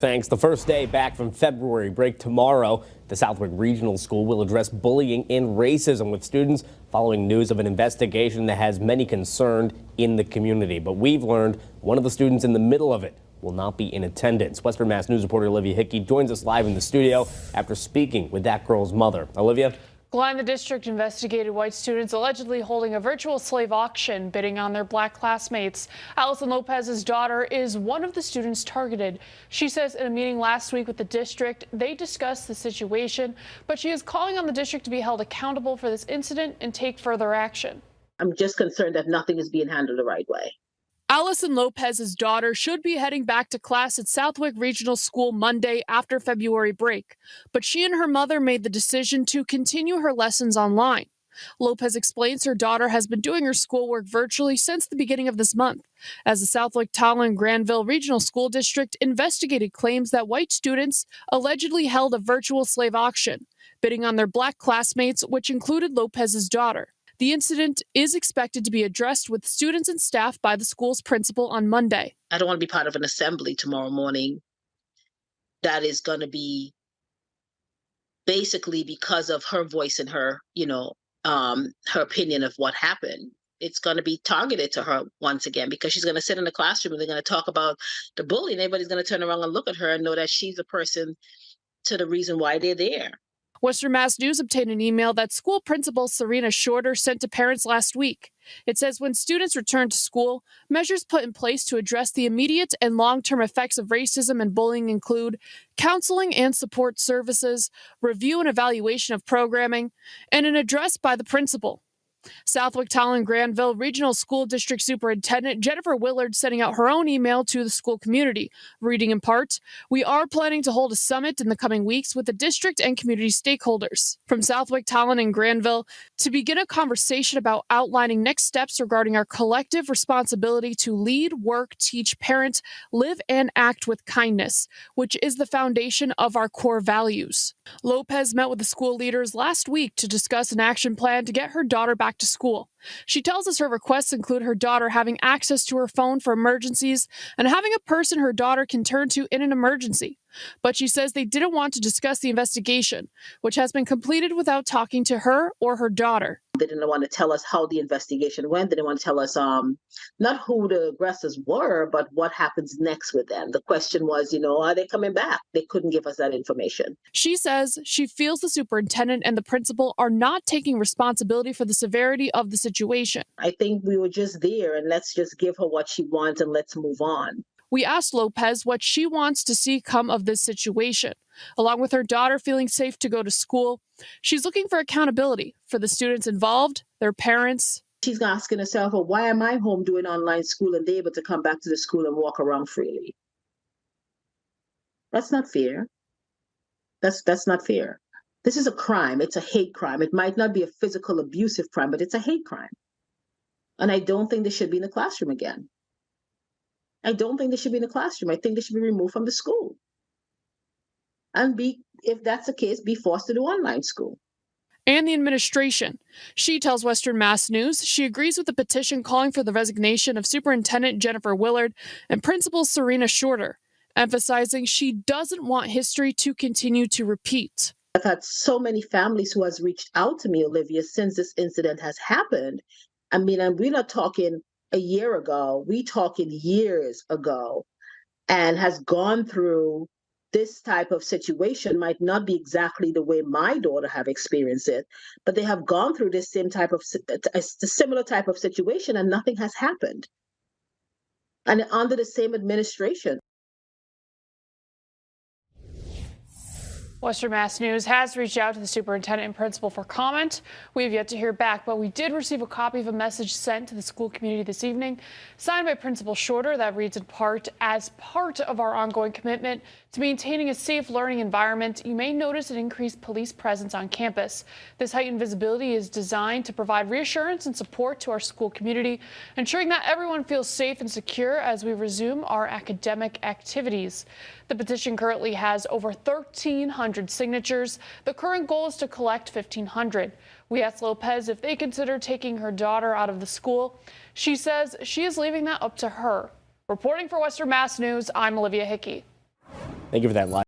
Thanks. The first day back from February break tomorrow, the Southwick Regional School will address bullying and racism with students following news of an investigation that has many concerned in the community. But we've learned one of the students in the middle of it will not be in attendance. Western Mass News reporter Olivia Hickey joins us live in the studio after speaking with that girl's mother. Olivia? Glenn, the district investigated white students allegedly holding a virtual slave auction, bidding on their black classmates. Allison Lopez's daughter is one of the students targeted. She says in a meeting last week with the district, they discussed the situation, but she is calling on the district to be held accountable for this incident and take further action. I'm just concerned that nothing is being handled the right way. Allison Lopez's daughter should be heading back to class at Southwick Regional School Monday after February break, but she and her mother made the decision to continue her lessons online. Lopez explains her daughter has been doing her schoolwork virtually since the beginning of this month, as the Southwick Granville Regional School District investigated claims that white students allegedly held a virtual slave auction, bidding on their black classmates, which included Lopez's daughter. The incident is expected to be addressed with students and staff by the school's principal on Monday. I don't want to be part of an assembly tomorrow morning that is going to be basically because of her voice and her, her opinion of what happened. It's going to be targeted to her once again because she's going to sit in the classroom and they're going to talk about the bullying. Everybody's going to turn around and look at her and know that she's the person to the reason why they're there. Western Mass News obtained an email that school principal Serena Shorter sent to parents last week. It says when students return to school, measures put in place to address the immediate and long-term effects of racism and bullying include counseling and support services, review and evaluation of programming, and an address by the principal. Southwick Granville Regional School District Superintendent Jennifer Willard sending out her own email to the school community, reading in part, "We are planning to hold a summit in the coming weeks with the district and community stakeholders from Southwick, and Granville to begin a conversation about outlining next steps regarding our collective responsibility to lead, work, teach, parent, live, and act with kindness, which is the foundation of our core values." Lopez met with the school leaders last week to discuss an action plan to get her daughter back to school. She tells us her requests include her daughter having access to her phone for emergencies and having a person her daughter can turn to in an emergency. But she says they didn't want to discuss the investigation, which has been completed without talking to her or her daughter. They didn't want to tell us how the investigation went. They didn't want to tell us not who the aggressors were, but what happens next with them. The question was, are they coming back? They couldn't give us that information. She says she feels the superintendent and the principal are not taking responsibility for the severity of the situation. I think we were just there and let's just give her what she wants and let's move on. We asked Lopez what she wants to see come of this situation. Along with her daughter feeling safe to go to school, she's looking for accountability for the students involved, their parents. She's asking herself, well, why am I home doing online school and they're able to come back to the school and walk around freely? That's not fair. That's not fair. This is a crime. It's a hate crime. It might not be a physical abusive crime, but it's a hate crime. And I don't think they should be in the classroom again. I don't think they should be in the classroom. I think they should be removed from the school. And if that's the case, be forced to do online school. And the administration. She tells Western Mass News she agrees with the petition calling for the resignation of Superintendent Jennifer Willard and Principal Serena Shorter, emphasizing she doesn't want history to continue to repeat. I've had so many families who has reached out to me, Olivia, since this incident has happened. I mean, and we're not talking a year ago, we talking years ago, and has gone through this type of situation. Might not be exactly the way my daughter have experienced it, but they have gone through this similar type of situation and nothing has happened. And under the same administration. Western Mass News has reached out to the superintendent and principal for comment. We have yet to hear back, but we did receive a copy of a message sent to the school community this evening, signed by Principal Shorter, that reads in part, "As part of our ongoing commitment to maintaining a safe learning environment, you may notice an increased police presence on campus. This heightened visibility is designed to provide reassurance and support to our school community, ensuring that everyone feels safe and secure as we resume our academic activities." The petition currently has over 1,300 signatures. The current goal is to collect 1,500. We asked Lopez if they consider taking her daughter out of the school. She says she is leaving that up to her. Reporting for Western Mass News, I'm Olivia Hickey. Thank you for that live.